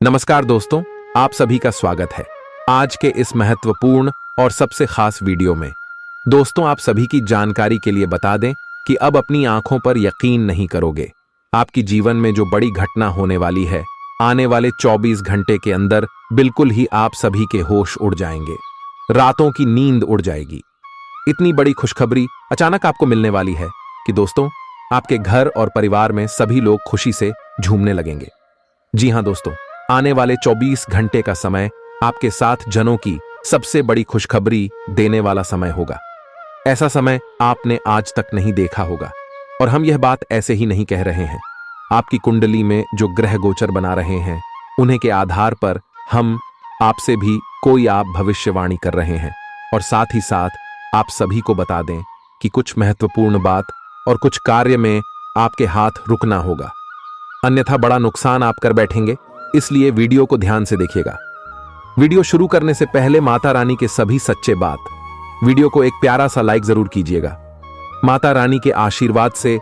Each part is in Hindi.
नमस्कार दोस्तों, आप सभी का स्वागत है आज के इस महत्वपूर्ण और सबसे खास वीडियो में। दोस्तों, आप सभी की जानकारी के लिए बता दें कि अब अपनी आंखों पर यकीन नहीं करोगे। आपकी जीवन में जो बड़ी घटना होने वाली है, आने वाले 24 घंटे के अंदर बिल्कुल ही आप सभी के होश उड़ जाएंगे, रातों की नींद उड़ जाएगी। इतनी बड़ी खुशखबरी अचानक आपको मिलने वाली है कि दोस्तों, आपके घर और परिवार में सभी लोग खुशी से झूमने लगेंगे। जी हां दोस्तों, आने वाले 24 घंटे का समय आपके साथ जनों की सबसे बड़ी खुशखबरी देने वाला समय होगा। ऐसा समय आपने आज तक नहीं देखा होगा, और हम यह बात ऐसे ही नहीं कह रहे हैं। आपकी कुंडली में जो ग्रह गोचर बना रहे हैं, उन्हें के आधार पर हम आपसे भी कोई आप भविष्यवाणी कर रहे हैं, और साथ ही साथ आप सभी को बता दें कि कुछ महत्वपूर्ण बात और कुछ कार्य में आपके हाथ रुकना होगा, अन्यथा बड़ा नुकसान आप कर बैठेंगे। इसलिए वीडियो को ध्यान से देखिएगा। वीडियो शुरू करने से पहले माता रानी के सभी सच्चे बात, वीडियो को एक प्यारा सा लाइक जरूर कीजिएगा। माता रानी के आशीर्वाद से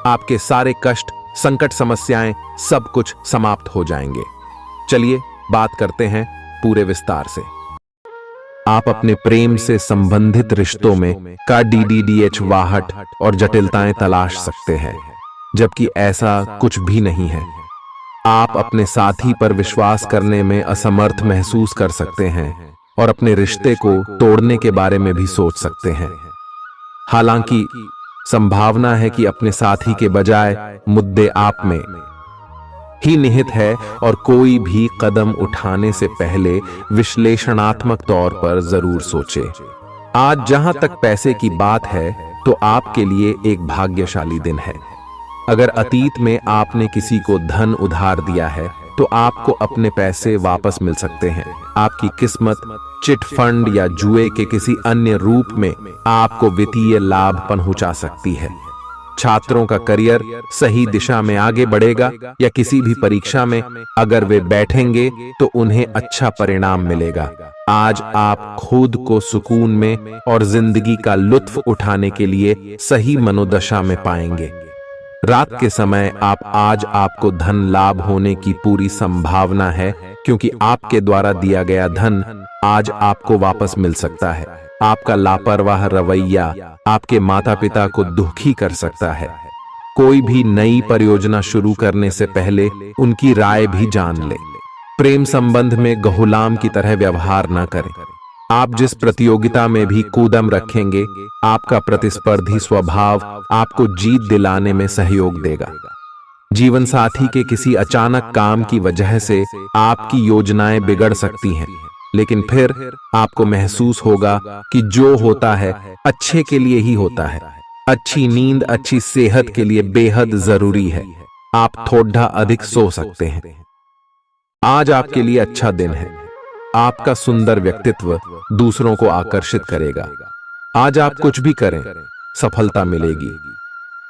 आपके सारे कष्ट, संकट, समस्याएं सब कुछ समाप्त हो जाएंगे। चलिए बात करते हैं पूरे विस्तार से। आप अपने प्रेम से संबंधित रिश्तों में का DDDH वाहट और जटिलताएं तलाश सकते हैं, जबकि ऐसा कुछ भी नहीं है। आप अपने साथी पर विश्वास करने में असमर्थ महसूस कर सकते हैं और अपने रिश्ते को तोड़ने के बारे में भी सोच सकते हैं। हालांकि संभावना है कि अपने साथी के बजाय मुद्दे आप में ही निहित है, और कोई भी कदम उठाने से पहले विश्लेषणात्मक तौर पर जरूर सोचे। आज जहां तक पैसे की बात है, तो आपके लिए एक भाग्यशाली दिन है। अगर अतीत में आपने किसी को धन उधार दिया है, तो आपको अपने पैसे वापस मिल सकते हैं। आपकी किस्मत चिट फंड या जुए के किसी अन्य रूप में आपको वित्तीय लाभ पहुंचा सकती है। छात्रों का करियर सही दिशा में आगे बढ़ेगा, या किसी भी परीक्षा में अगर वे बैठेंगे तो उन्हें अच्छा परिणाम मिलेगा। आज आप खुद को सुकून में और जिंदगी का लुत्फ उठाने के लिए सही मनोदशा में पाएंगे। रात के समय आज आपको धन लाभ होने की पूरी संभावना है, क्योंकि आपके द्वारा दिया गया धन आज आपको वापस मिल सकता है। आपका लापरवाह रवैया आपके माता पिता को दुखी कर सकता है। कोई भी नई परियोजना शुरू करने से पहले उनकी राय भी जान ले। प्रेम संबंध में गुलाम की तरह व्यवहार न करें। आप जिस प्रतियोगिता में भी कूदम रखेंगे, आपका प्रतिस्पर्धी स्वभाव आपको जीत दिलाने में सहयोग देगा। जीवन साथी के किसी अचानक काम की वजह से आपकी योजनाएं बिगड़ सकती हैं, लेकिन फिर आपको महसूस होगा कि जो होता है अच्छे के लिए ही होता है। अच्छी नींद अच्छी सेहत के लिए बेहद जरूरी है। आप थोड़ा अधिक सो सकते हैं। आज आपके लिए अच्छा दिन है। आपका सुंदर व्यक्तित्व दूसरों को आकर्षित करेगा। आज आप कुछ भी करें, सफलता मिलेगी।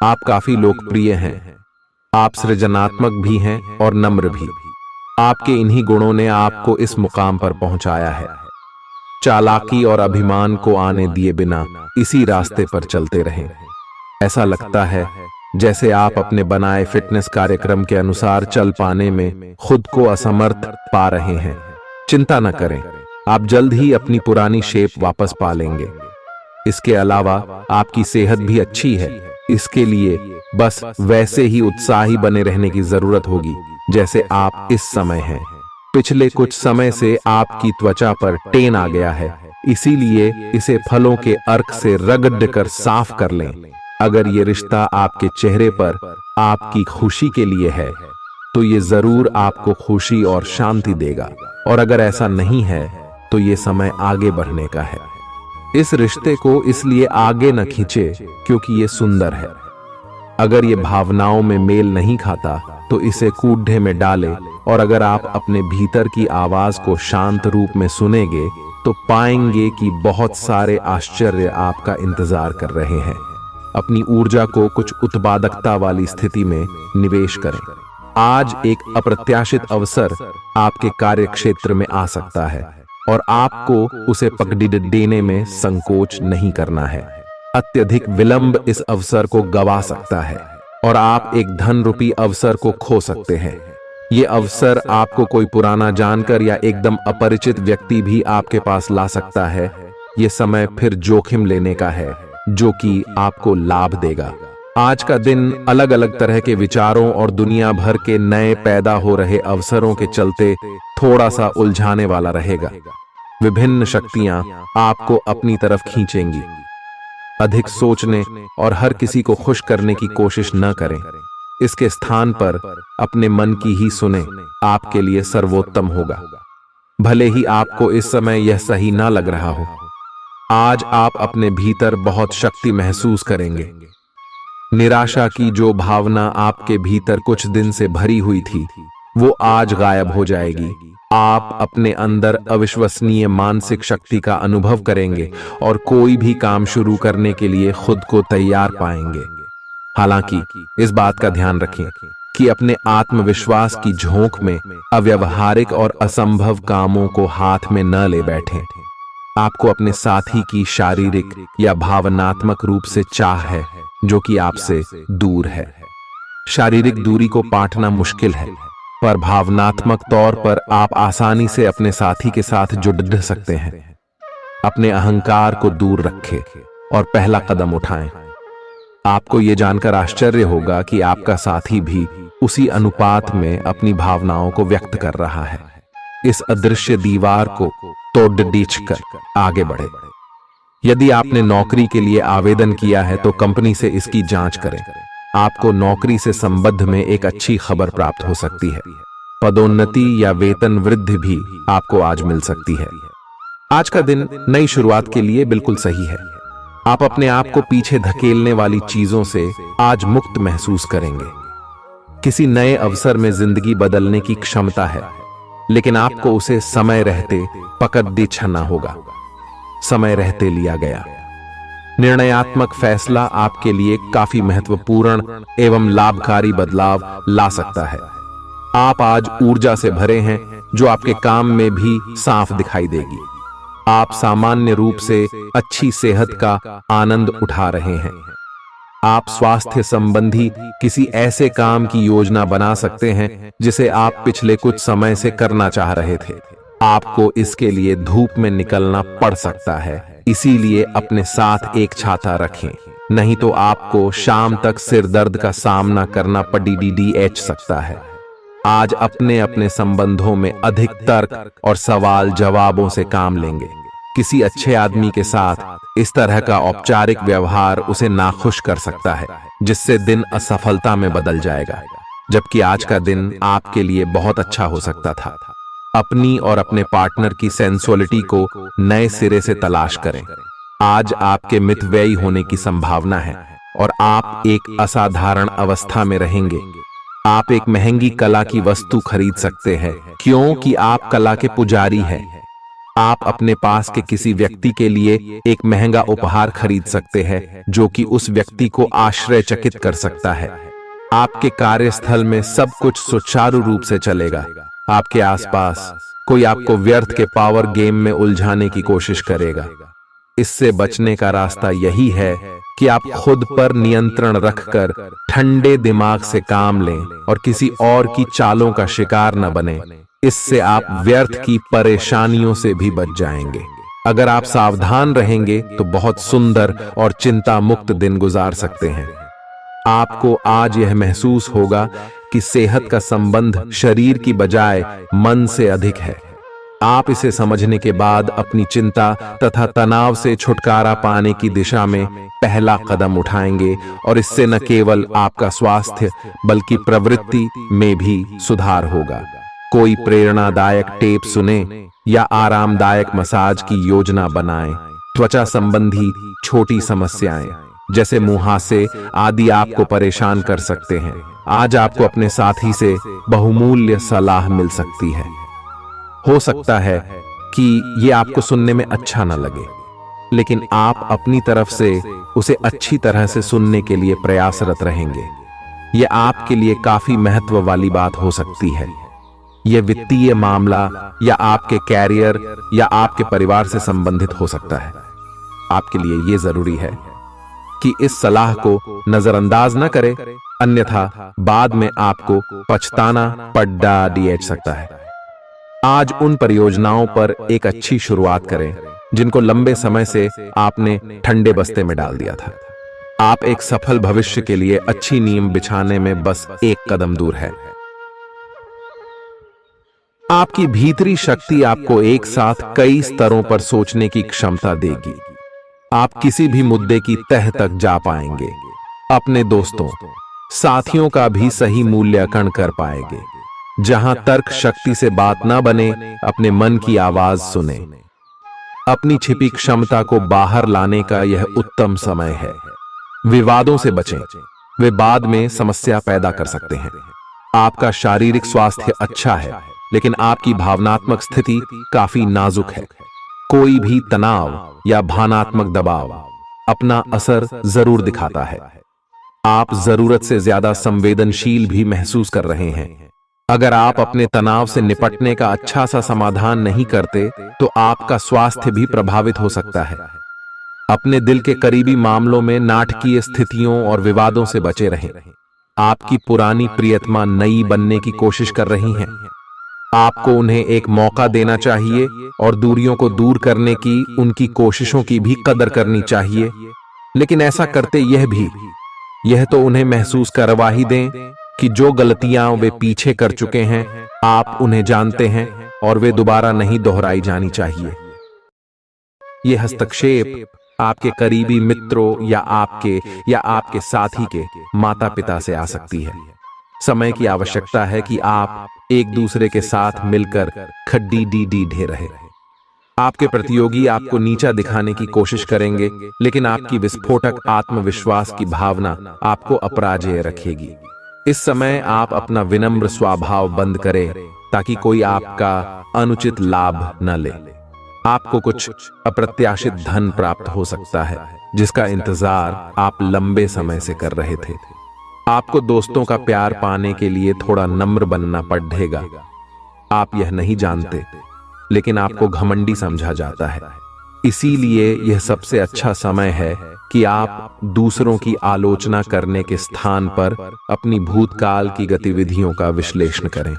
आप काफी लोकप्रिय हैं। आप सृजनात्मक भी हैं और नम्र भी। आपके इन्हीं गुणों ने आपको इस मुकाम पर पहुंचाया है। चालाकी और अभिमान को आने दिए बिना इसी रास्ते पर चलते रहें। ऐसा लगता है जैसे आप अपने बनाए फिटनेस कार्यक्रम के अनुसार चल पाने में खुद को असमर्थ पा रहे हैं। चिंता न करें, आप जल्द ही अपनी पुरानी शेप वापस पा लेंगे। इसके अलावा आपकी सेहत भी अच्छी है। इसके लिए बस वैसे ही उत्साही बने रहने की जरूरत होगी जैसे आप इस समय हैं। पिछले कुछ समय से आपकी त्वचा पर टेन आ गया है, इसीलिए इसे फलों के अर्क से रगड़ कर साफ कर लें। अगर ये रिश्ता आपके चेहरे पर आपकी खुशी के लिए है, तो ये जरूर आपको खुशी और शांति देगा, और अगर ऐसा नहीं है तो ये समय आगे बढ़ने का है। इस रिश्ते को इसलिए आगे न खींचे क्योंकि ये सुंदर है। अगर ये भावनाओं में मेल नहीं खाता तो इसे कूढ़े में डाले, और अगर आप अपने भीतर की आवाज को शांत रूप में सुनेंगे तो पाएंगे कि बहुत सारे आश्चर्य आपका इंतजार कर रहे हैं। अपनी ऊर्जा को कुछ उत्पादकता वाली स्थिति में निवेश करें। आज एक अप्रत्याशित अवसर आपके कार्य क्षेत्र में आ सकता है, और आपको उसे पकड़ देने में संकोच नहीं करना है। अत्यधिक विलंब इस अवसर को गवा सकता है, और आप एक धन रूपी अवसर को खो सकते हैं। ये अवसर आपको कोई पुराना जानकर या एकदम अपरिचित व्यक्ति भी आपके पास ला सकता है। ये समय फिर जोखिम लेने का है जो कि आपको लाभ देगा। आज का दिन अलग अलग तरह के विचारों और दुनिया भर के नए पैदा हो रहे अवसरों के चलते थोड़ा सा उलझाने वाला रहेगा। विभिन्न शक्तियां आपको अपनी तरफ खींचेंगी। अधिक सोचने और हर किसी को खुश करने की कोशिश न करें। इसके स्थान पर अपने मन की ही सुने, आपके लिए सर्वोत्तम होगा। भले ही आपको इस समय यह सही ना लग रहा हो, आज आप अपने भीतर बहुत शक्ति महसूस करेंगे। निराशा की जो भावना आपके भीतर कुछ दिन से भरी हुई थी, वो आज गायब हो जाएगी। आप अपने अंदर अविश्वसनीय मानसिक शक्ति का अनुभव करेंगे और कोई भी काम शुरू करने के लिए खुद को तैयार पाएंगे। हालांकि इस बात का ध्यान रखें कि अपने आत्मविश्वास की झोंक में अव्यावहारिक और असंभव कामों को हाथ में न ले बैठें। आपको अपने साथी की शारीरिक या भावनात्मक रूप से चाह है जो कि आपसे दूर है। शारीरिक दूरी को पाटना मुश्किल है, पर भावनात्मक तौर पर आप आसानी से अपने साथी के साथ जुड़ सकते हैं। अपने अहंकार को दूर रखें और पहला कदम उठाएं। आपको यह जानकर आश्चर्य होगा कि आपका साथी भी उसी अनुपात में अपनी भावनाओं को व्यक्त कर रहा है। इस अदृश्य दीवार को तोड़ आगे बढ़े। यदि आपने नौकरी के लिए आवेदन किया है तो कंपनी से इसकी जांच करें। आपको नौकरी से संबंध में एक अच्छी खबर प्राप्त हो सकती है। पदोन्नति या वेतन वृद्धि भी आपको आज मिल सकती है। आज का दिन नई शुरुआत के लिए बिल्कुल सही है। आप अपने आप को पीछे धकेलने वाली चीजों से आज मुक्त महसूस करेंगे। किसी नए अवसर में जिंदगी बदलने की क्षमता है, लेकिन आपको उसे समय रहते पकड़ दे छना होगा। समय रहते लिया गया निर्णयात्मक फैसला आपके लिए काफी महत्वपूर्ण एवं लाभकारी बदलाव ला सकता है। आप आज ऊर्जा से भरे हैं जो आपके काम में भी साफ दिखाई देगी। आप सामान्य रूप से अच्छी सेहत का आनंद उठा रहे हैं। आप स्वास्थ्य संबंधी किसी ऐसे काम की योजना बना सकते हैं जिसे आप पिछले कुछ समय से करना चाह रहे थे। आपको इसके लिए धूप में निकलना पड़ सकता है, इसीलिए अपने साथ एक छाता रखें, नहीं तो आपको शाम तक सिर दर्द का सामना करना पड़ सकता है। आज अपने अपने संबंधों में अधिक तर्क और सवाल जवाबों से काम लेंगे। किसी अच्छे आदमी के साथ इस तरह का औपचारिक व्यवहार उसे नाखुश कर सकता है, जिससे दिन असफलता में बदल जाएगा। जबकि आज का दिन आपके लिए बहुत अच्छा हो सकता था। अपनी और अपने पार्टनर की सेंसुअलिटी को नए सिरे से तलाश करें। आज आपके मितव्ययी होने की संभावना है और आप एक असाधारण अवस्था में रहेंगे। आप एक महंगी कला की वस्तु खरीद सकते हैं क्योंकि आप कला के पुजारी हैं। आप अपने पास के किसी व्यक्ति के लिए एक महंगा उपहार खरीद सकते हैं जो कि उस व्यक्ति को आश्चर्यचकित कर सकता है। आपके कार्यस्थल में सब कुछ सुचारू रूप से चलेगा। आपके आसपास कोई आपको व्यर्थ के पावर गेम में उलझाने की कोशिश करेगा। इससे बचने का रास्ता यही है कि आप खुद पर नियंत्रण रखकर ठंडे दिमाग से काम लें और किसी और की चालों का शिकार न बने। इससे आप व्यर्थ की परेशानियों से भी बच जाएंगे। अगर आप सावधान रहेंगे तो बहुत सुंदर और चिंता मुक्त दिन गुजार सकते हैं। आपको आज यह महसूस होगा कि सेहत का संबंध शरीर की बजाय मन से अधिक है। आप इसे समझने के बाद अपनी चिंता तथा तनाव से छुटकारा पाने की दिशा में पहला कदम उठाएंगे और इससे न केवल आपका स्वास्थ्य बल्कि प्रवृत्ति में भी सुधार होगा। कोई प्रेरणादायक टेप सुने या आरामदायक मसाज की योजना बनाएं। त्वचा संबंधी छोटी समस्याएं जैसे मुहासे आदि आपको परेशान कर सकते हैं। आज आपको अपने साथी से बहुमूल्य सलाह मिल सकती है। हो सकता है कि ये आपको सुनने में अच्छा न लगे, लेकिन आप अपनी तरफ से उसे अच्छी तरह से सुनने के लिए प्रयासरत रहेंगे। यह आपके लिए काफी महत्व वाली बात हो सकती है। यह वित्तीय मामला या आपके कैरियर या आपके परिवार से संबंधित हो सकता है। आपके लिए यह जरूरी है कि इस सलाह को नजरअंदाज न करें, अन्यथा बाद में आपको पछताना पड़ सकता है। आज उन परियोजनाओं पर एक अच्छी शुरुआत करें जिनको लंबे समय से आपने ठंडे बस्ते में डाल दिया था। आप एक सफल भविष्य के लिए अच्छी नींव बिछाने में बस एक कदम दूर है। आपकी भीतरी शक्ति आपको एक साथ कई स्तरों पर सोचने की क्षमता देगी। आप किसी भी मुद्दे की तह तक जा पाएंगे, अपने दोस्तों साथियों का भी सही मूल्यांकन कर पाएंगे। जहां तर्क शक्ति से बात ना बने, अपने मन की आवाज सुने। अपनी छिपी क्षमता को बाहर लाने का यह उत्तम समय है। विवादों से बचें, वे बाद में समस्या पैदा कर सकते हैं। आपका शारीरिक स्वास्थ्य अच्छा है, लेकिन आपकी भावनात्मक स्थिति काफी नाजुक है। कोई भी तनाव या भावनात्मक दबाव अपना असर जरूर दिखाता है। आप जरूरत से ज्यादा संवेदनशील भी महसूस कर रहे हैं। अगर आप अपने तनाव से निपटने का अच्छा सा समाधान नहीं करते, तो आपका स्वास्थ्य भी प्रभावित हो सकता है। अपने दिल के करीबी मामलों में नाटकीय स्थितियों और विवादों से बचे रहें। आपकी पुरानी प्रियतमा नई बनने की कोशिश कर रही हैं। आपको उन्हें एक मौका देना चाहिए और दूरियों को दूर करने की उनकी कोशिशों की भी कदर करनी चाहिए। लेकिन ऐसा करते यह तो उन्हें महसूस करवा ही दें कि जो गलतियां वे पीछे कर चुके हैं, आप उन्हें जानते हैं और वे दोबारा नहीं दोहराई जानी चाहिए। यह हस्तक्षेप आपके करीबी मित्रों या आपके साथी के माता पिता से आ सकती है। समय की आवश्यकता है कि आप एक दूसरे के साथ मिलकर खड्डी ढे रहे। आपके प्रतियोगी आपको नीचा दिखाने की कोशिश करेंगे, लेकिन आपकी विस्फोटक आत्मविश्वास की भावना आपको अपराजेय रखेगी। इस समय आप अपना विनम्र स्वभाव बंद करें ताकि कोई आपका अनुचित लाभ न ले। आपको कुछ अप्रत्याशित धन प्राप्त हो सकता है जिसका इंतजार आप लंबे समय से कर रहे थे। आपको दोस्तों का प्यार पाने के लिए थोड़ा नम्र बनना पड़ेगा। आप यह नहीं जानते, लेकिन आपको घमंडी समझा जाता है। इसीलिए यह सबसे अच्छा समय है कि आप दूसरों की आलोचना करने के स्थान पर अपनी भूतकाल की गतिविधियों का विश्लेषण करें।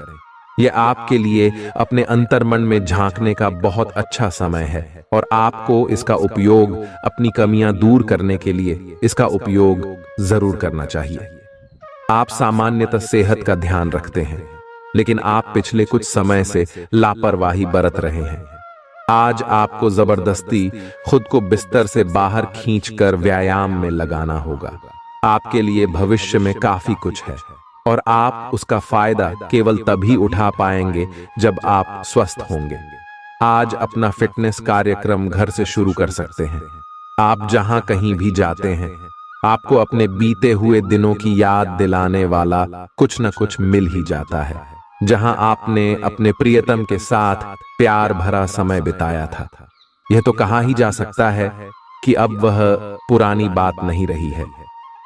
यह आपके लिए अपने अंतर्मन में झांकने का बहुत अच्छा समय है और आपको इसका उपयोग अपनी कमियां दूर करने के लिए इसका उपयोग जरूर करना चाहिए। आप सामान्यतः सेहत का ध्यान रखते हैं, लेकिन आप पिछले कुछ समय से लापरवाही बरत रहे हैं। आज आपको जबरदस्ती खुद को बिस्तर से बाहर खींचकर व्यायाम में लगाना होगा। आपके लिए भविष्य में काफी कुछ है और आप उसका फायदा केवल तभी उठा पाएंगे जब आप स्वस्थ होंगे। आज अपना फिटनेस कार्यक्रम घर से शुरू कर सकते हैं। आप जहां कहीं भी जाते हैं, आपको अपने बीते हुए दिनों की याद दिलाने वाला कुछ न कुछ मिल ही जाता है। जहां आपने अपने प्रियतम के साथ प्यार भरा समय बिताया था, यह तो कहा ही जा सकता है कि अब वह पुरानी बात नहीं रही है।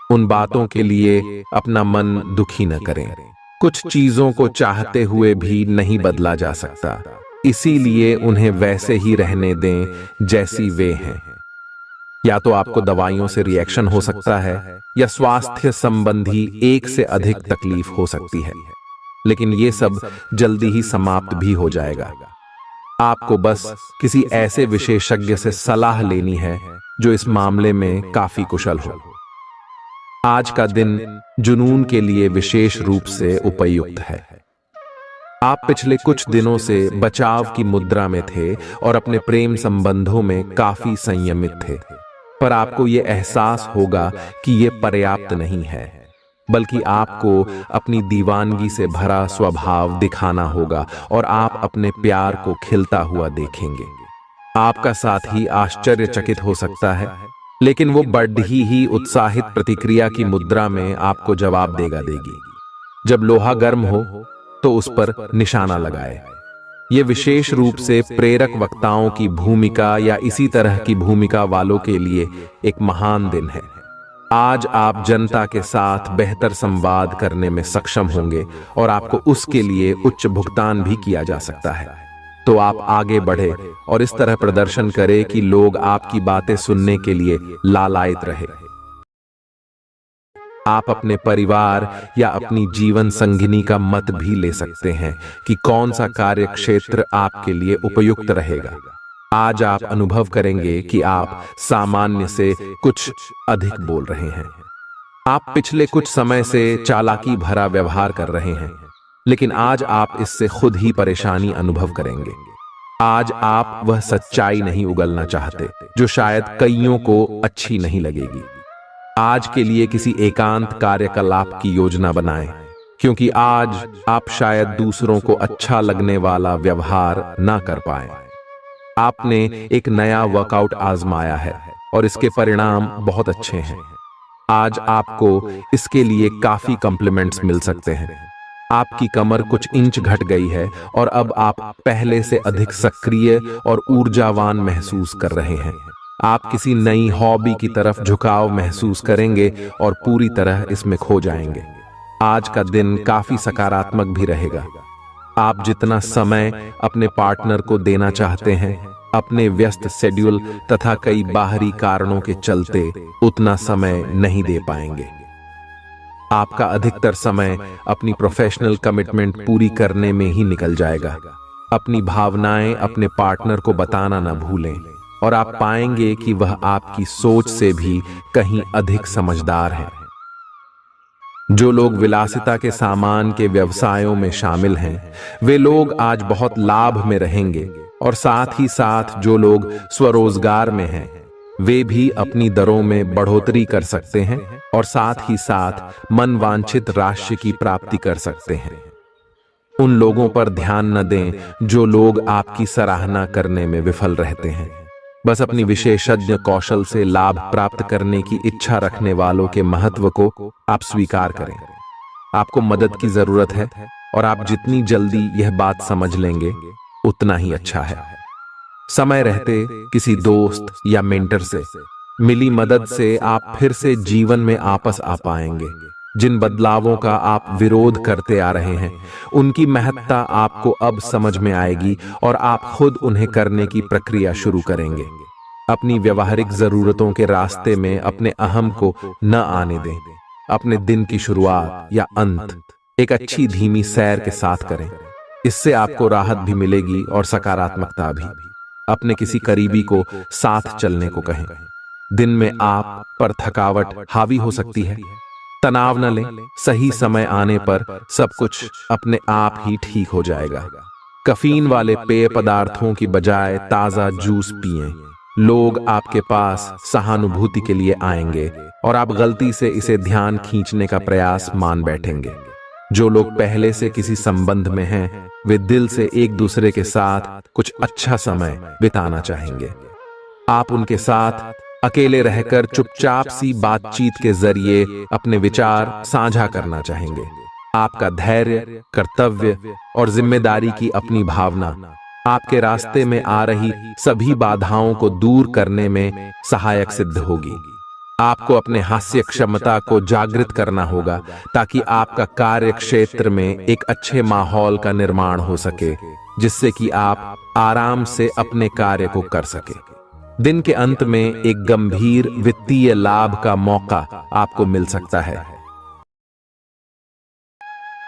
उन बातों के लिए अपना मन दुखी न करें। कुछ चीजों को चाहते हुए भी नहीं बदला जा सकता, इसीलिए उन्हें वैसे ही रहने दें जैसी वे हैं। या तो आपको दवाइयों से रिएक्शन हो सकता है या स्वास्थ्य संबंधी एक से अधिक तकलीफ हो सकती है, लेकिन ये सब जल्दी ही समाप्त भी हो जाएगा। आपको बस किसी ऐसे विशेषज्ञ से सलाह लेनी है जो इस मामले में काफी कुशल हो। आज का दिन जुनून के लिए विशेष रूप से उपयुक्त है। आप पिछले कुछ दिनों से बचाव की मुद्रा में थे और अपने प्रेम संबंधों में काफी संयमित थे, पर आपको यह एहसास होगा कि यह पर्याप्त नहीं है, बल्कि आपको अपनी दीवानगी से भरा स्वभाव दिखाना होगा और आप अपने प्यार को खिलता हुआ देखेंगे। आपका साथी आश्चर्यचकित हो सकता है, लेकिन वो बड़ी ही उत्साहित प्रतिक्रिया की मुद्रा में आपको जवाब देगी। जब लोहा गर्म हो तो उस पर निशाना लगाए। ये विशेष रूप से प्रेरक वक्ताओं की भूमिका या इसी तरह की भूमिका वालों के लिए एक महान दिन है। आज आप जनता के साथ बेहतर संवाद करने में सक्षम होंगे और आपको उसके लिए उच्च भुगतान भी किया जा सकता है। तो आप आगे बढ़े और इस तरह प्रदर्शन करें कि लोग आपकी बातें सुनने के लिए लालायित रहे। आप अपने परिवार या अपनी जीवन संगिनी का मत भी ले सकते हैं कि कौन सा कार्य क्षेत्र आपके लिए उपयुक्त रहेगा। आज आप अनुभव करेंगे कि आप सामान्य से कुछ अधिक बोल रहे हैं। आप पिछले कुछ समय से चालाकी भरा व्यवहार कर रहे हैं, लेकिन आज आप इससे खुद ही परेशानी अनुभव करेंगे। आज आप वह सच्चाई नहीं उगलना चाहते जो शायद कईयों को अच्छी नहीं लगेगी। आज के लिए किसी एकांत कार्यकलाप की योजना बनाएं, क्योंकि आज आप शायद दूसरों को अच्छा लगने वाला व्यवहार ना कर पाए। आपने एक नया वर्कआउट आजमाया है और इसके परिणाम बहुत अच्छे हैं। आज आपको इसके लिए काफी कॉम्प्लीमेंट्स मिल सकते हैं। आपकी कमर कुछ इंच घट गई है और अब आप पहले से अधिक सक्रिय और ऊर्जावान महसूस कर रहे हैं। आप किसी नई हॉबी की तरफ झुकाव महसूस करेंगे और पूरी तरह इसमें खो जाएंगे। आज का दिन काफी सकारात्मक भी रहेगा। आप जितना समय अपने पार्टनर को देना चाहते हैं, अपने व्यस्त शेड्यूल तथा कई बाहरी कारणों के चलते उतना समय नहीं दे पाएंगे। आपका अधिकतर समय अपनी प्रोफेशनल कमिटमेंट पूरी करने में ही निकल जाएगा। अपनी भावनाएं अपने पार्टनर को बताना न भूलें और आप पाएंगे कि वह आपकी सोच से भी कहीं अधिक समझदार है। जो लोग विलासिता के सामान के व्यवसायों में शामिल हैं, वे लोग आज बहुत लाभ में रहेंगे और साथ ही साथ जो लोग स्वरोजगार में हैं, वे भी अपनी दरों में बढ़ोतरी कर सकते हैं और साथ ही साथ मनवांछित राशि की प्राप्ति कर सकते हैं। उन लोगों पर ध्यान न दें जो लोग आपकी सराहना करने में विफल रहते हैं। बस अपनी विशेषज्ञ कौशल से लाभ प्राप्त करने की इच्छा रखने वालों के महत्व को आप स्वीकार करें। आपको मदद की जरूरत है और आप जितनी जल्दी यह बात समझ लेंगे उतना ही अच्छा है। समय रहते किसी दोस्त या मेंटर से मिली मदद से आप फिर से जीवन में वापस आ पाएंगे। जिन बदलावों का आप विरोध करते आ रहे हैं, उनकी महत्ता आपको अब समझ में आएगी और आप खुद उन्हें करने की प्रक्रिया शुरू करेंगे। अपनी व्यवहारिक जरूरतों के रास्ते में अपने अहम को न आने दें। अपने दिन की शुरुआत या अंत एक अच्छी धीमी सैर के साथ करें। इससे आपको राहत भी मिलेगी और सकारात्मकता भी। अपने किसी करीबी को साथ चलने को कहें। दिन में आप पर थकावट हावी हो सकती है, तनाव न लें। सही समय आने पर सब कुछ अपने आप ही ठीक हो जाएगा। कैफीन वाले पेय पदार्थों की बजाय ताजा जूस पिएं। लोग आपके पास सहानुभूति के लिए आएंगे और आप गलती से इसे ध्यान खींचने का प्रयास मान बैठेंगे। जो लोग पहले से किसी संबंध में हैं, वे दिल से एक दूसरे के साथ कुछ अच्छा समय बिताना चाहेंगे। आप उनके साथ अकेले रहकर चुपचाप सी बातचीत के जरिए अपने विचार साझा करना चाहेंगे। आपका धैर्य, कर्तव्य और जिम्मेदारी की अपनी भावना आपके रास्ते में आ रही सभी बाधाओं को दूर करने में सहायक सिद्ध होगी। आपको अपने हास्य क्षमता को जागृत करना होगा ताकि आपका कार्य क्षेत्र में एक अच्छे माहौल का निर्माण हो सके, जिससे कि आप आराम से अपने कार्य को कर सके। दिन के अंत में एक गंभीर वित्तीय लाभ का मौका आपको मिल सकता है।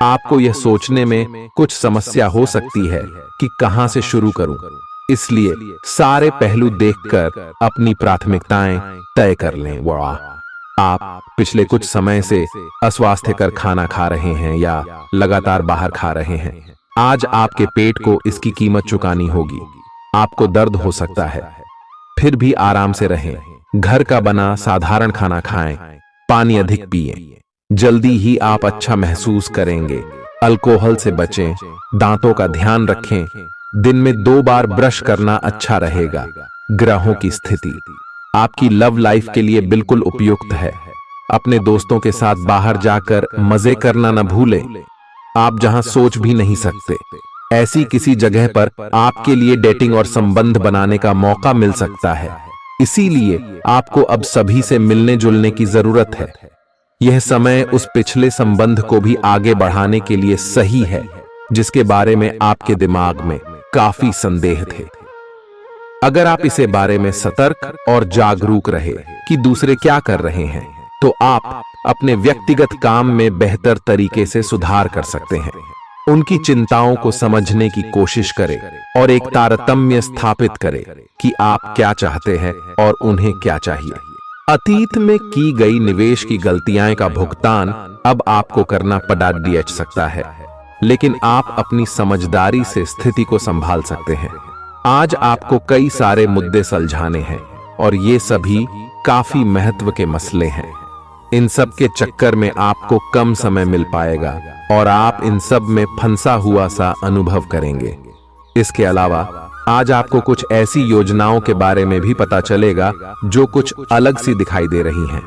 आपको यह सोचने में कुछ समस्या हो सकती है कि कहां से शुरू करूं, इसलिए सारे पहलू देखकर अपनी प्राथमिकताएं तय कर लें। आप पिछले कुछ समय से अस्वास्थ्यकर खाना खा रहे हैं या लगातार बाहर खा रहे हैं। आज आपके पेट को इसकी कीमत चुकानी होगी। आपको दर्द हो सकता है, फिर भी आराम से रहें। घर का बना साधारण खाना खाएं, पानी अधिक पिएं। जल्दी ही आप अच्छा महसूस करेंगे। अल्कोहल से बचें, दांतों का ध्यान रखें। दिन में 2 बार ब्रश करना अच्छा रहेगा। ग्रहों की स्थिति आपकी लव लाइफ के लिए बिल्कुल उपयुक्त है। अपने दोस्तों के साथ बाहर जाकर मजे करना न भूलें। आप जहां सोच भी नहीं सकते, ऐसी किसी जगह पर आपके लिए डेटिंग और संबंध बनाने का मौका मिल सकता है। इसीलिए आपको अब सभी से मिलने जुलने की जरूरत है। यह समय उस पिछले संबंध को भी आगे बढ़ाने के लिए सही है जिसके बारे में आपके दिमाग में काफी संदेह थे। अगर आप इसे बारे में सतर्क और जागरूक रहे कि दूसरे क्या कर रहे हैं, तो आप अपने व्यक्तिगत काम में बेहतर तरीके से सुधार कर सकते हैं। उनकी चिंताओं को समझने की कोशिश करें और एक तारतम्य स्थापित करें कि आप क्या चाहते हैं और उन्हें क्या चाहिए। अतीत में की गई निवेश की गलतियां का भुगतान अब आपको करना पड़ सकता है, लेकिन आप अपनी समझदारी से स्थिति को संभाल सकते हैं। आज आपको कई सारे मुद्दे सुलझाने हैं और ये सभी काफी महत्व के मसले हैं। इन सब के चक्कर में आपको कम समय मिल पाएगा और आप इन सब में फंसा हुआ सा अनुभव करेंगे। इसके अलावा आज आपको कुछ ऐसी योजनाओं के बारे में भी पता चलेगा जो कुछ अलग सी दिखाई दे रही हैं।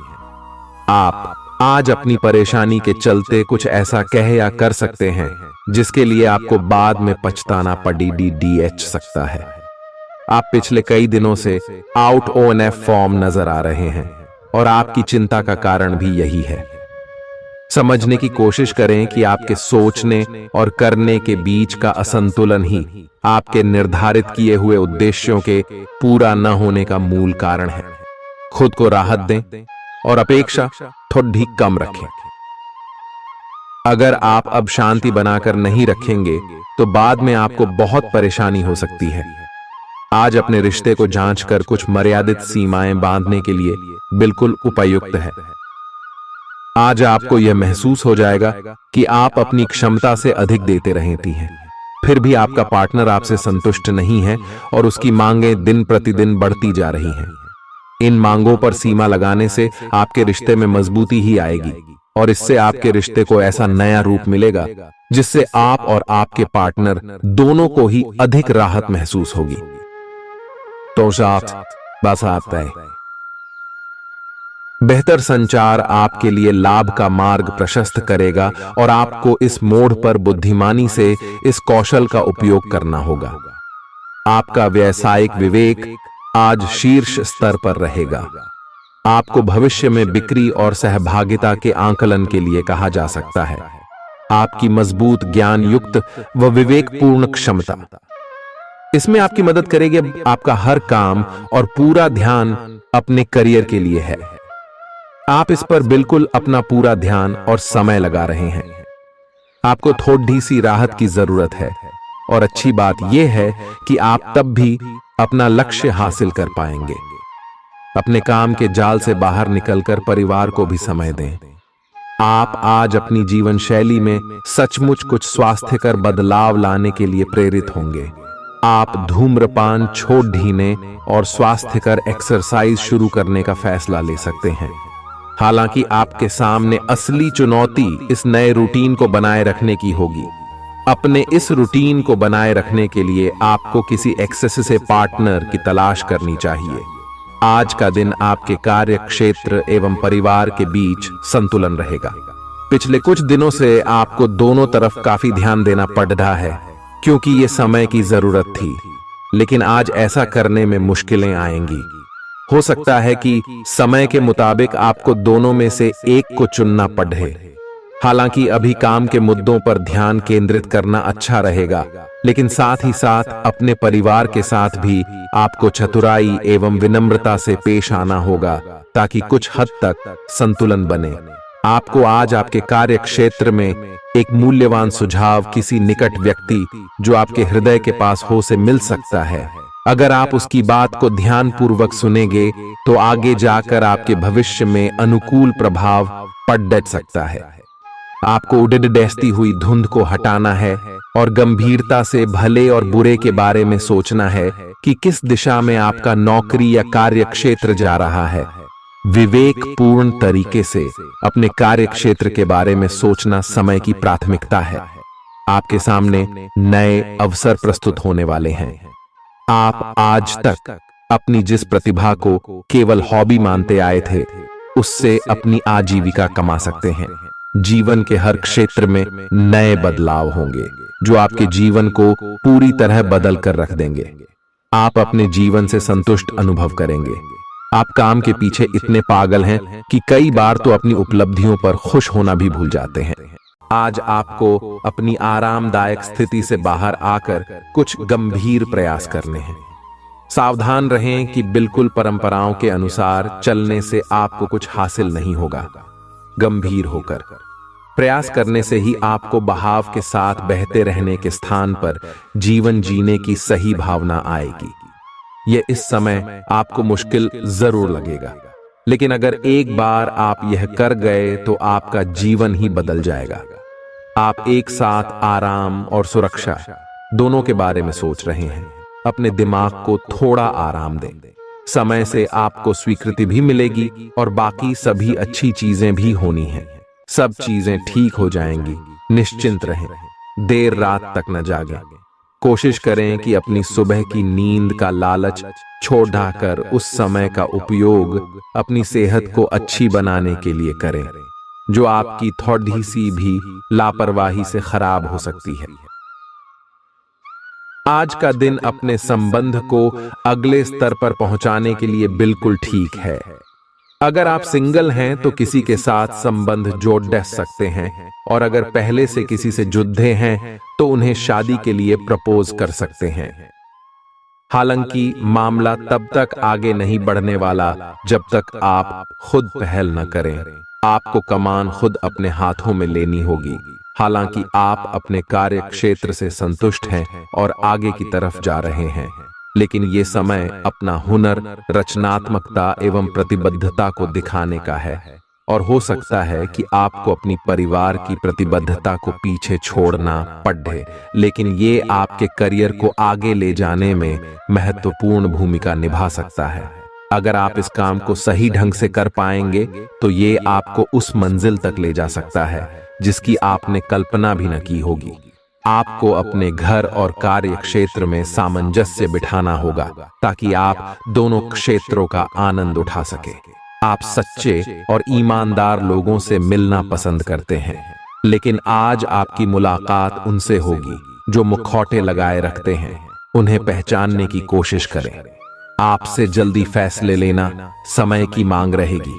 आप आज अपनी परेशानी के चलते कुछ ऐसा कह या कर सकते हैं जिसके लिए आपको बाद में पछताना पड़ सकता है। आप पिछले कई दिनों से आउट ऑन फॉर्म नजर आ रहे हैं और आपकी चिंता का कारण भी यही है। समझने की कोशिश करें कि आपके सोचने और करने के बीच का असंतुलन ही आपके निर्धारित किए हुए उद्देश्यों के पूरा न होने का मूल कारण है। खुद को राहत दें और अपेक्षा थोड़ी कम रखें। अगर आप अब शांति बनाकर नहीं रखेंगे तो बाद में आपको बहुत परेशानी हो सकती है। आज अपने रिश्ते को जांचकर कुछ मर्यादित सीमाएं बांधने के लिए बिल्कुल उपयुक्त है। आज आपको यह महसूस हो जाएगा कि आप अपनी क्षमता से अधिक देते रहती हैं, फिर भी आपका पार्टनर आपसे संतुष्ट नहीं है और उसकी मांगें दिन प्रतिदिन बढ़ती जा रही हैं। इन मांगों पर सीमा लगाने से आपके रिश्ते में मजबूती ही आएगी और इससे आपके रिश्ते को ऐसा नया रूप मिलेगा जिससे आप और आपके पार्टनर दोनों को ही अधिक राहत महसूस होगी। तो बस आता है। बेहतर संचार आपके लिए लाभ का मार्ग प्रशस्त करेगा और आपको इस मोड़ पर बुद्धिमानी से इस कौशल का उपयोग करना होगा। आपका व्यावसायिक विवेक आज शीर्ष स्तर पर रहेगा। आपको भविष्य में बिक्री और सहभागिता के आंकलन के लिए कहा जा सकता है। आपकी मजबूत ज्ञान युक्त व विवेकपूर्ण क्षमता इसमें आपकी मदद करेगी। आपका हर काम और पूरा ध्यान अपने करियर के लिए है। आप इस पर बिल्कुल अपना पूरा ध्यान और समय लगा रहे हैं। आपको थोड़ी सी राहत की जरूरत है और अच्छी बात यह है कि आप तब भी अपना लक्ष्य हासिल कर पाएंगे। अपने काम के जाल से बाहर निकलकर परिवार को भी समय दें। आप आज अपनी जीवन शैली में सचमुच कुछ स्वास्थ्यकर बदलाव लाने के लिए प्रेरित होंगे। आप धूम्रपान छोड़ देने और स्वास्थ्यकर एक्सरसाइज शुरू करने का फैसला ले सकते हैं। हालांकि आपके सामने असली चुनौती इस नए रूटीन को बनाए रखने की होगी। अपने इस रूटीन को बनाए रखने के लिए आपको किसी एक्सेस से पार्टनर की तलाश करनी चाहिए। आज का दिन आपके कार्य क्षेत्र एवं परिवार के बीच संतुलन रहेगा। पिछले कुछ दिनों से आपको दोनों तरफ काफी ध्यान देना पड़ रहा है क्योंकि ये समय की जरूरत थी, लेकिन आज ऐसा करने में मुश्किलें आएंगी। हो सकता है कि समय के मुताबिक आपको दोनों में से एक को चुनना पड़े। हालांकि अभी काम के मुद्दों पर ध्यान केंद्रित करना अच्छा रहेगा, लेकिन साथ ही साथ अपने परिवार के साथ भी आपको चतुराई एवं विनम्रता से पेश आना होगा ताकि कुछ हद तक संतुलन बने। आपको आज आपके कार्य क्षेत्र में एक मूल्यवान सुझाव किसी निकट व्यक्ति जो आपके हृदय के पास हो से मिल सकता है। अगर आप उसकी बात को ध्यानपूर्वक सुनेंगे तो आगे जाकर आपके भविष्य में अनुकूल प्रभाव पड़ सकता है। आपको उड़ती हुई धुंध को हटाना है और गंभीरता से भले और बुरे के बारे में सोचना है कि किस दिशा में आपका नौकरी या कार्य क्षेत्र जा रहा है। विवेकपूर्ण तरीके से अपने कार्य क्षेत्र के बारे में सोचना समय की प्राथमिकता है। आपके सामने नए अवसर प्रस्तुत होने वाले हैं। आप आज तक अपनी जिस प्रतिभा को केवल हॉबी मानते आए थे, उससे अपनी आजीविका कमा सकते हैं। जीवन के हर क्षेत्र में नए बदलाव होंगे जो आपके जीवन को पूरी तरह बदल कर रख देंगे। आप अपने जीवन से संतुष्ट अनुभव करेंगे। आप काम के पीछे इतने पागल हैं कि कई बार तो अपनी उपलब्धियों पर खुश होना भी भूल जाते हैं। आज आपको अपनी आरामदायक स्थिति से बाहर आकर कुछ गंभीर प्रयास करने हैं। सावधान रहें कि बिल्कुल परंपराओं के अनुसार चलने से आपको कुछ हासिल नहीं होगा। गंभीर होकर। प्रयास करने से ही आपको बहाव के साथ बहते रहने के स्थान पर जीवन जीने की सही भावना आएगी। यह इस समय आपको मुश्किल जरूर लगेगा, लेकिन अगर एक बार आप यह कर गए तो आपका जीवन ही बदल जाएगा। आप एक साथ आराम और सुरक्षा दोनों के बारे में सोच रहे हैं। अपने दिमाग को थोड़ा आराम दें। समय से आपको स्वीकृति भी मिलेगी और बाकी सभी अच्छी चीजें भी होनी हैं। सब चीजें ठीक हो जाएंगी। निश्चिंत रहें। देर रात तक न जागें। कोशिश करें कि अपनी सुबह की नींद का लालच छोड़ ढाकर उस समय का उपयोग अपनी सेहत को अच्छी बनाने के लिए करें, जो आपकी थोड़ी सी भी लापरवाही से खराब हो सकती है। आज का दिन अपने संबंध को अगले स्तर पर पहुंचाने के लिए बिल्कुल ठीक है। अगर आप सिंगल हैं तो किसी के साथ संबंध जोड़ डस सकते हैं, और अगर पहले से किसी से जुड़े हैं तो उन्हें शादी के लिए प्रपोज कर सकते हैं। हालांकि मामला तब तक आगे नहीं बढ़ने वाला जब तक आप खुद पहल न करें। आपको कमान खुद अपने हाथों में लेनी होगी। हालांकि आप अपने कार्य क्षेत्र से संतुष्ट हैं और आगे की तरफ जा रहे हैं, लेकिन ये समय अपना हुनर, रचनात्मकता एवं प्रतिबद्धता को दिखाने का है। और हो सकता है कि आपको अपनी परिवार की प्रतिबद्धता को पीछे छोड़ना पड़े, लेकिन ये आपके करियर को आगे ले जाने में महत्वपूर्ण भूमिका निभा सकता है। अगर आप इस काम को सही ढंग से कर पाएंगे तो ये आपको उस मंजिल तक ले जा सकता है जिसकी आपने कल्पना भी न की होगी। आपको अपने घर और कार्य क्षेत्र में सामंजस्य बिठाना होगा ताकि आप दोनों क्षेत्रों का आनंद उठा सके। आप सच्चे और ईमानदार लोगों से मिलना पसंद करते हैं, लेकिन आज आपकी मुलाकात उनसे होगी जो मुखौटे लगाए रखते हैं। उन्हें पहचानने की कोशिश करें। आपसे जल्दी फैसले लेना समय की मांग रहेगी।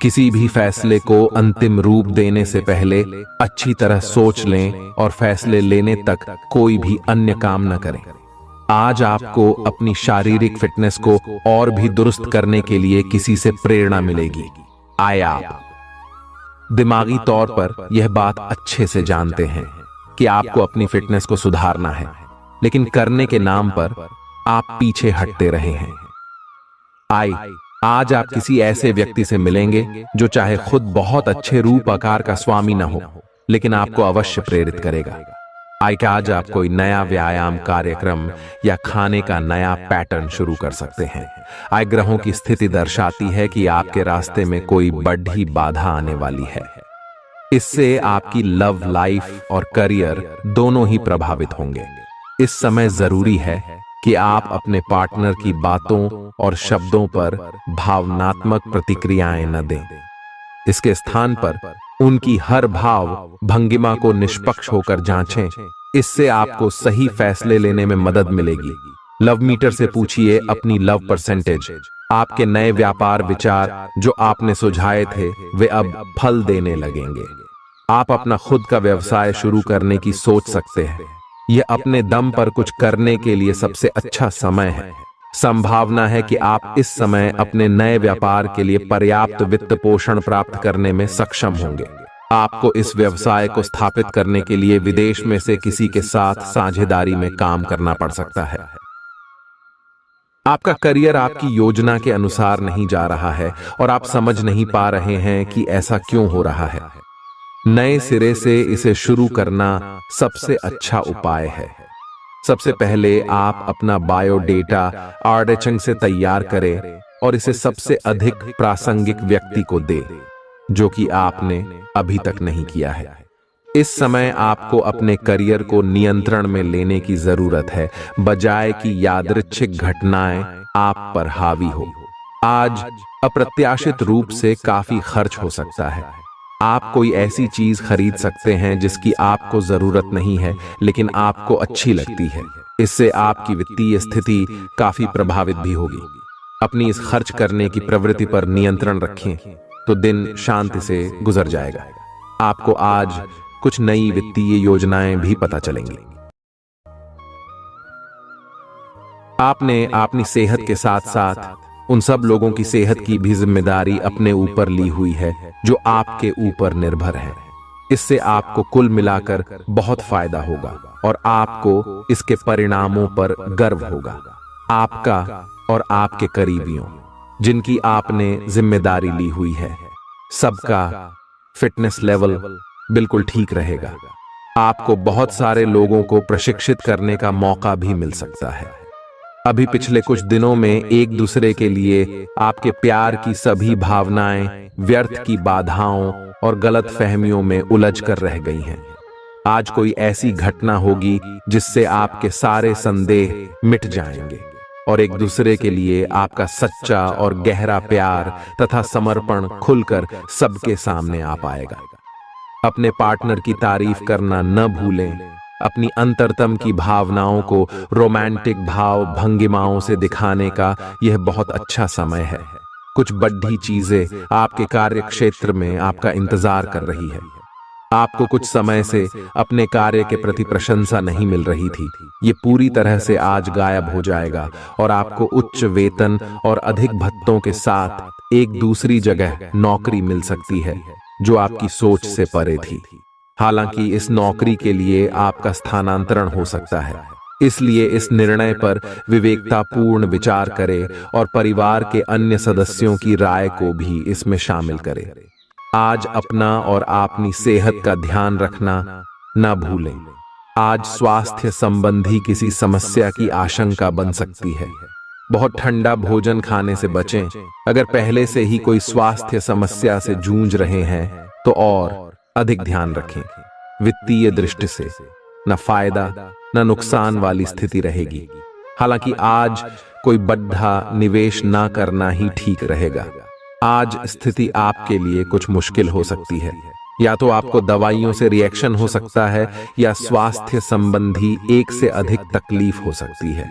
किसी भी फैसले को अंतिम रूप देने से पहले अच्छी तरह सोच लें और फैसले लेने तक कोई भी अन्य काम न करें। आज आपको अपनी शारीरिक फिटनेस को और भी दुरुस्त करने के लिए किसी से प्रेरणा मिलेगी। आप दिमागी तौर पर यह बात अच्छे से जानते हैं कि आपको अपनी फिटनेस को सुधारना है, लेकिन करने के नाम पर आप पीछे हटते रहे हैं। आज आप किसी ऐसे व्यक्ति से मिलेंगे जो चाहे खुद बहुत अच्छे रूप आकार का स्वामी न हो, लेकिन आपको अवश्य प्रेरित करेगा। आज आप कोई नया व्यायाम कार्यक्रम या खाने का नया पैटर्न शुरू कर सकते हैं। ग्रहों की स्थिति दर्शाती है कि आपके रास्ते में कोई बड़ी बाधा आने वाली है। इससे आपकी लव लाइफ और करियर दोनों ही प्रभावित होंगे। इस समय जरूरी है कि आप अपने पार्टनर की बातों और शब्दों पर भावनात्मक प्रतिक्रियाएं न दें। इसके स्थान पर उनकी हर भाव भंगिमा को निष्पक्ष होकर जांचें। इससे आपको सही फैसले लेने में मदद मिलेगी। लव मीटर से पूछिए अपनी लव परसेंटेज। आपके नए व्यापार विचार जो आपने सुझाए थे वे अब फल देने लगेंगे। आप अपना खुद का व्यवसाय शुरू करने की सोच सकते हैं। यह अपने दम पर कुछ करने के लिए सबसे अच्छा समय है। संभावना है कि आप इस समय अपने नए व्यापार के लिए पर्याप्त वित्त पोषण प्राप्त करने में सक्षम होंगे। आपको इस व्यवसाय को स्थापित करने के लिए विदेश में से किसी के साथ साझेदारी में काम करना पड़ सकता है। आपका करियर आपकी योजना के अनुसार नहीं जा रहा है और आप समझ नहीं पा रहे हैं कि ऐसा क्यों हो रहा है। नए सिरे से इसे शुरू करना सबसे अच्छा उपाय है। सबसे पहले आप अपना बायोडेटा आर्डचंग से तैयार करें और इसे सबसे अधिक प्रासंगिक व्यक्ति को दें, जो कि आपने अभी तक नहीं किया है। इस समय आपको अपने करियर को नियंत्रण में लेने की जरूरत है, बजाय कि यादृच्छिक घटनाएं आप पर हावी हो। आज अप्रत्याशित रूप से काफी खर्च हो सकता है। आप कोई ऐसी चीज खरीद सकते हैं जिसकी आपको जरूरत नहीं है लेकिन आपको अच्छी लगती है। इससे आपकी वित्तीय स्थिति काफी प्रभावित भी होगी। अपनी इस खर्च करने की प्रवृत्ति पर नियंत्रण रखें तो दिन शांति से गुजर जाएगा। आपको आज कुछ नई वित्तीय योजनाएं भी पता चलेंगी। आपने अपनी सेहत के साथ साथ उन सब लोगों की सेहत की भी जिम्मेदारी अपने ऊपर ली हुई है जो आपके ऊपर निर्भर है। इससे आपको कुल मिलाकर बहुत फायदा होगा और आपको इसके परिणामों पर गर्व होगा। आपका और आपके करीबियों जिनकी आपने जिम्मेदारी ली हुई है, सबका फिटनेस लेवल बिल्कुल ठीक रहेगा। आपको बहुत सारे लोगों को प्रशिक्षित करने का मौका भी मिल सकता है। अभी पिछले कुछ दिनों में एक दूसरे के लिए आपके प्यार की सभी भावनाएं व्यर्थ की बाधाओं और गलत फहमियों में उलझ कर रह गई हैं। आज कोई ऐसी घटना होगी जिससे आपके सारे संदेह मिट जाएंगे और एक दूसरे के लिए आपका सच्चा और गहरा प्यार तथा समर्पण खुलकर सबके सामने आ पाएगा। अपने पार्टनर की तारीफ करना न भूलें। अपनी अंतरतम की भावनाओं को रोमांटिक भाव भंगिमाओं से दिखाने का यह बहुत अच्छा समय है। कुछ बड़ी चीजें आपके कार्य क्षेत्र में आपका इंतजार कर रही है। आपको कुछ समय से अपने कार्य के प्रति प्रशंसा नहीं मिल रही थी, ये पूरी तरह से आज गायब हो जाएगा और आपको उच्च वेतन और अधिक भत्तों के साथ एक दूसरी जगह नौकरी मिल सकती है जो आपकी सोच से परे थी। हालांकि इस नौकरी के लिए आपका स्थानांतरण हो सकता है, इसलिए इस निर्णय पर विवेकतापूर्ण विचार करें और परिवार के अन्य सदस्यों की राय को भी इसमें शामिल करें। आज अपना और अपनी सेहत का ध्यान रखना न भूलें। आज स्वास्थ्य संबंधी किसी समस्या की आशंका बन सकती है। बहुत ठंडा भोजन खाने से बचें। अगर पहले से ही कोई स्वास्थ्य समस्या से जूझ रहे हैं तो और अधिक ध्यान रखें। वित्तीय दृष्टि से न फायदा न नुकसान वाली स्थिति रहेगी। हालांकि आज कोई बड़ा निवेश ना करना ही ठीक रहेगा। आज स्थिति आपके लिए कुछ मुश्किल हो सकती है। या तो आपको दवाइयों से रिएक्शन हो सकता है या स्वास्थ्य संबंधी एक से अधिक तकलीफ हो सकती है।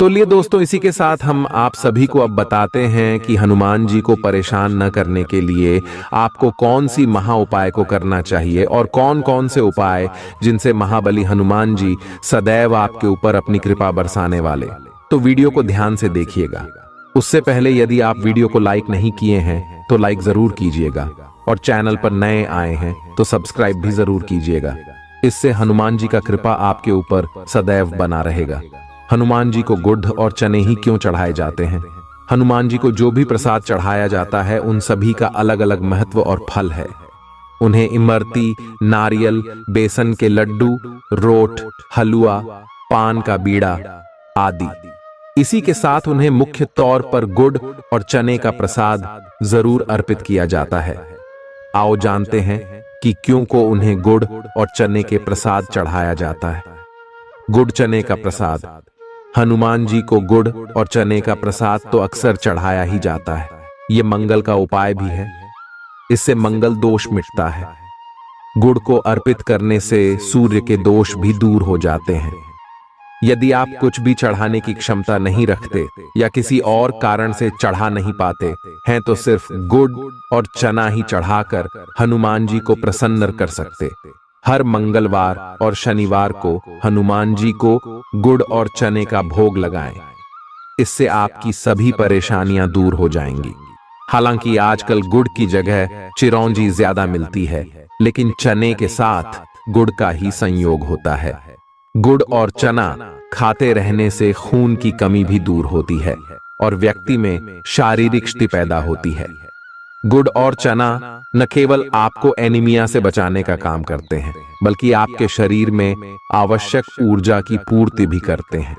तो लिए दोस्तों, इसी के साथ हम आप सभी को अब बताते हैं कि हनुमान जी को परेशान न करने के लिए आपको कौन सी महा उपाय को करना चाहिए और कौन कौन से उपाय जिनसे महाबली हनुमान जी सदैव आपके ऊपर अपनी कृपा बरसाने वाले। तो वीडियो को ध्यान से देखिएगा। उससे पहले यदि आप वीडियो को लाइक नहीं किए हैं तो लाइक जरूर कीजिएगा और चैनल पर नए आए हैं तो सब्सक्राइब भी जरूर कीजिएगा। इससे हनुमान जी का कृपा आपके ऊपर सदैव बना रहेगा। हनुमान जी को गुड़ और चने ही क्यों चढ़ाए जाते हैं? हनुमान जी को जो भी प्रसाद चढ़ाया जाता है उन सभी का अलग अलग महत्व और फल है। उन्हें इमरती, नारियल, बेसन के लड्डू, रोट, हलवा, पान का बीड़ा आदि। इसी के साथ उन्हें मुख्य तौर पर गुड़ और चने का प्रसाद जरूर अर्पित किया जाता है। आओ जानते हैं कि क्यों को उन्हें गुड़ और चने के प्रसाद चढ़ाया जाता है। गुड़ चने का प्रसाद। हनुमान जी को गुड़ और चने का प्रसाद तो अक्सर चढ़ाया ही जाता है। ये मंगल का उपाय भी है। इससे मंगल दोष मिटता है। गुड़ को अर्पित करने से सूर्य के दोष भी दूर हो जाते हैं। यदि आप कुछ भी चढ़ाने की क्षमता नहीं रखते या किसी और कारण से चढ़ा नहीं पाते हैं तो सिर्फ गुड़ और चना ही चढ़ाकर हनुमान जी को प्रसन्न कर सकते। हर मंगलवार और शनिवार को हनुमान जी को गुड़ और चने का भोग लगाएं। इससे आपकी सभी परेशानियां दूर हो जाएंगी। हालांकि आजकल गुड़ की जगह चिरौंजी ज्यादा मिलती है, लेकिन चने के साथ गुड़ का ही संयोग होता है। गुड़ और चना खाते रहने से खून की कमी भी दूर होती है और व्यक्ति में शारीरिक शक्ति पैदा होती है। गुड़ और चना न केवल आपको एनीमिया से बचाने का काम करते हैं, बल्कि आपके शरीर में आवश्यक ऊर्जा की पूर्ति भी करते हैं।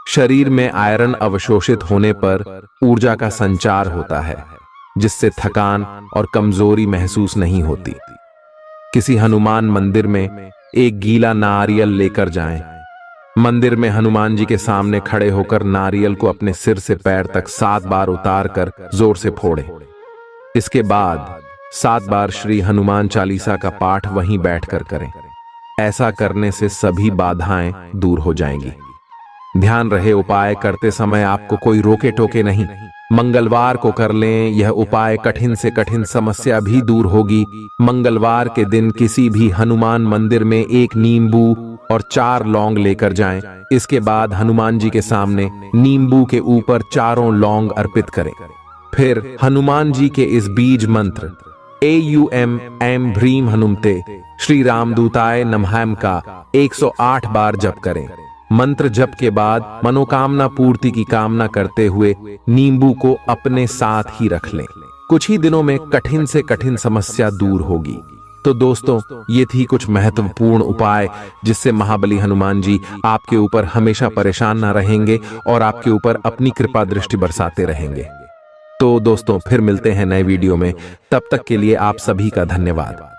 शरीर में आयरन अवशोषित होने पर ऊर्जा का संचार होता है, जिससे थकान और कमजोरी महसूस नहीं होती। किसी हनुमान मंदिर में एक गीला नारियल लेकर जाएं। मंदिर में हनुमान जी के सामने खड़े होकर नारियल को अपने सिर से पैर तक 7 बार उतार कर जोर से फोड़ें। इसके बाद 7 बार श्री हनुमान चालीसा का पाठ वहीं बैठकर करें। ऐसा करने से सभी बाधाएं दूर हो जाएंगी। ध्यान रहे, उपाय करते समय आपको कोई रोके टोके नहीं। मंगलवार को कर लें। यह उपाय कठिन से कठिन समस्या भी दूर होगी। मंगलवार के दिन किसी भी हनुमान मंदिर में एक नींबू और 4 लौंग लेकर जाएं। इसके बाद हनुमान जी के सामने नींबू के ऊपर 4 लौंग अर्पित करें। फिर हनुमान जी के इस बीज मंत्र AUM ऐं ह्रीं हनुमते श्री रामदूताय नमः का 108 बार जप करें। मंत्र जप के बाद मनोकामना पूर्ति की कामना करते हुए नींबू को अपने साथ ही रख लें। कुछ ही दिनों में कठिन से कठिन समस्या दूर होगी। तो दोस्तों, ये थी कुछ महत्वपूर्ण उपाय जिससे महाबली हनुमान जी आपके ऊपर हमेशा परेशान ना रहेंगे और आपके ऊपर अपनी कृपा दृष्टि बरसाते रहेंगे। तो दोस्तों, फिर मिलते हैं नए वीडियो में। तब तक के लिए आप सभी का धन्यवाद।